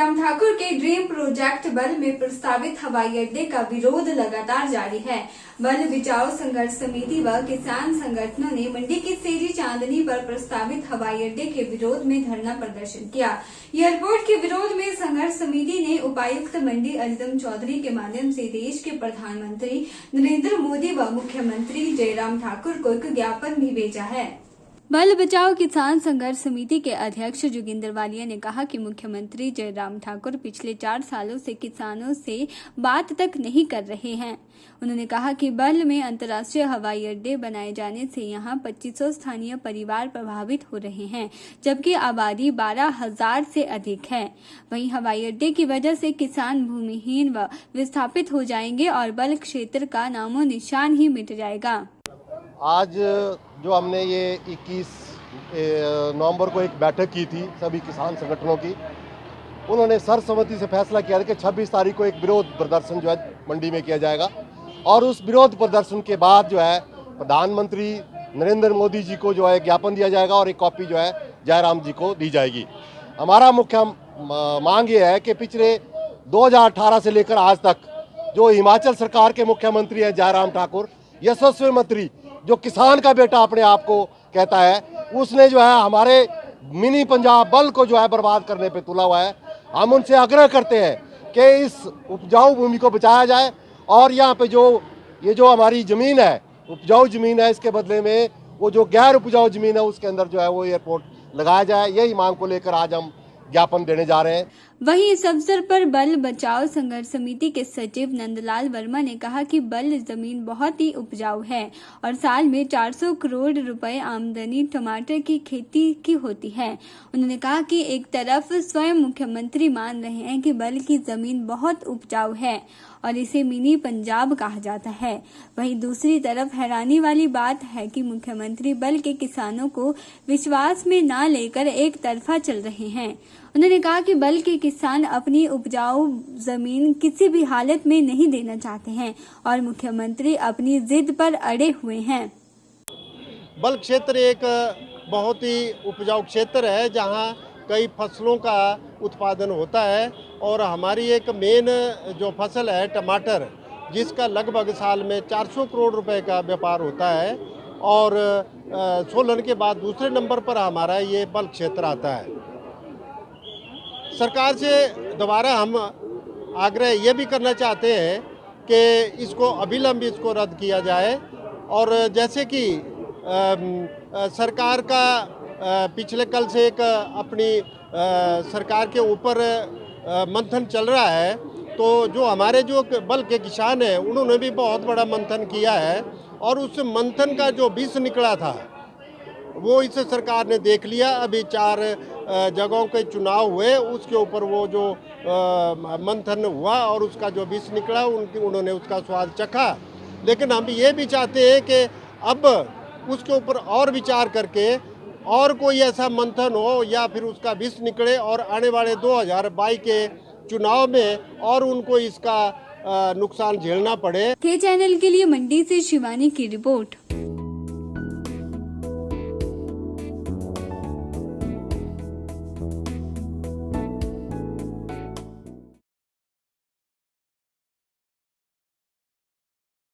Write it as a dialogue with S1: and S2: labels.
S1: जयराम ठाकुर के dream project बल में प्रस्तावित हवाई अड्डे का विरोध लगातार जारी है। बल बचाओ संघर्ष समिति व किसान संगठनों ने मंडी की सेरी चांदनी पर प्रस्तावित हवाई अड्डे के विरोध में धरना प्रदर्शन किया। एयरपोर्ट के विरोध में संघर्ष समिति ने उपायुक्त मंडी अरिंदम चौधरी के माध्यम से देश के प्रधानमंत्री नरेंद्र मोदी व मुख्यमंत्री जयराम ठाकुर को एक ज्ञापन भी भेजा है। बल बचाओ किसान संघर्ष समिति के अध्यक्ष जोगिंदर वालिया ने कहा कि मुख्यमंत्री जयराम ठाकुर पिछले 4 सालों से किसानों से बात तक नहीं कर रहे हैं। उन्होंने कहा कि बल में अंतर्राष्ट्रीय हवाई अड्डे बनाए जाने से यहां 2500 स्थानीय परिवार प्रभावित हो रहे हैं, जबकि आबादी 12,000 से अधिक है। वहीं हवाई अड्डे की वजह से किसान भूमिहीन व विस्थापित हो जाएंगे और बल क्षेत्र का नामो निशान ही मिट जाएगा।
S2: आज जो हमने ये 21 नवंबर को एक बैठक की थी सभी किसान संगठनों की, उन्होंने सर्वसम्मति से फैसला किया कि 26 तारीख को एक विरोध प्रदर्शन जो है मंडी में किया जाएगा और उस विरोध प्रदर्शन के बाद जो है प्रधानमंत्री नरेंद्र मोदी जी को जो है ज्ञापन दिया जाएगा और एक कॉपी जो है जयराम जी को दी जाएगी। हमारा मुख्य मांग ये है कि पिछले 2018 से लेकर आज तक जो हिमाचल सरकार के मुख्यमंत्री हैं जयराम ठाकुर, यशस्वी मंत्री जो किसान का बेटा अपने आप को कहता है, उसने जो है हमारे मिनी पंजाब बल को जो है बर्बाद करने पे तुला हुआ है। हम उनसे आग्रह करते हैं कि इस उपजाऊ भूमि को बचाया जाए और यहाँ पे ये जो हमारी ज़मीन है, उपजाऊ ज़मीन है, इसके बदले में वो जो गैर उपजाऊ ज़मीन है उसके अंदर जो है वो एयरपोर्ट लगाया जाए। यही मांग को लेकर आज हम ज्ञापन देने जा रहे हैं।
S1: वहीं इस अवसर पर बल बचाओ संघर्ष समिति के सचिव नंदलाल वर्मा ने कहा कि बल जमीन बहुत ही उपजाऊ है और साल में 400 करोड़ रुपए आमदनी टमाटर की खेती की होती है। उन्होंने कहा कि एक तरफ स्वयं मुख्यमंत्री मान रहे हैं कि बल की जमीन बहुत उपजाऊ है और इसे मिनी पंजाब कहा जाता है, वहीं दूसरी तरफ हैरानी वाली बात है कि मुख्यमंत्री बल के किसानों को विश्वास में न लेकर एक तरफा चल रहे हैं। उन्होंने कहा कि बल के किसान अपनी उपजाऊ जमीन किसी भी हालत में नहीं देना चाहते हैं और मुख्यमंत्री अपनी जिद पर अड़े हुए हैं।
S3: बल क्षेत्र एक बहुत ही उपजाऊ क्षेत्र है जहां कई फसलों का उत्पादन होता है और हमारी एक मेन जो फसल है टमाटर, जिसका लगभग साल में 400 करोड़ रुपए का व्यापार होता है और सोलन के बाद दूसरे नंबर पर हमारा ये बल क्षेत्र आता है। सरकार से दोबारा हम आग्रह ये भी करना चाहते हैं कि इसको अविलंब इसको रद्द किया जाए और जैसे कि सरकार का पिछले कल से एक अपनी सरकार के ऊपर मंथन चल रहा है, तो जो हमारे जो बल के किसान हैं उन्होंने भी बहुत बड़ा मंथन किया है और उस मंथन का जो विष निकला था वो इस सरकार ने देख लिया। अभी 4 जगहों के चुनाव हुए, उसके ऊपर वो जो मंथन हुआ और उसका जो विष निकला उन्होंने उसका स्वाद चखा। लेकिन हम ये भी चाहते हैं कि अब उसके ऊपर और विचार करके और कोई ऐसा मंथन हो या फिर उसका विष निकले और आने वाले 2022 के चुनाव में और उनको इसका नुकसान झेलना पड़े।
S1: के चैनल के लिए मंडी से शिवानी की रिपोर्ट।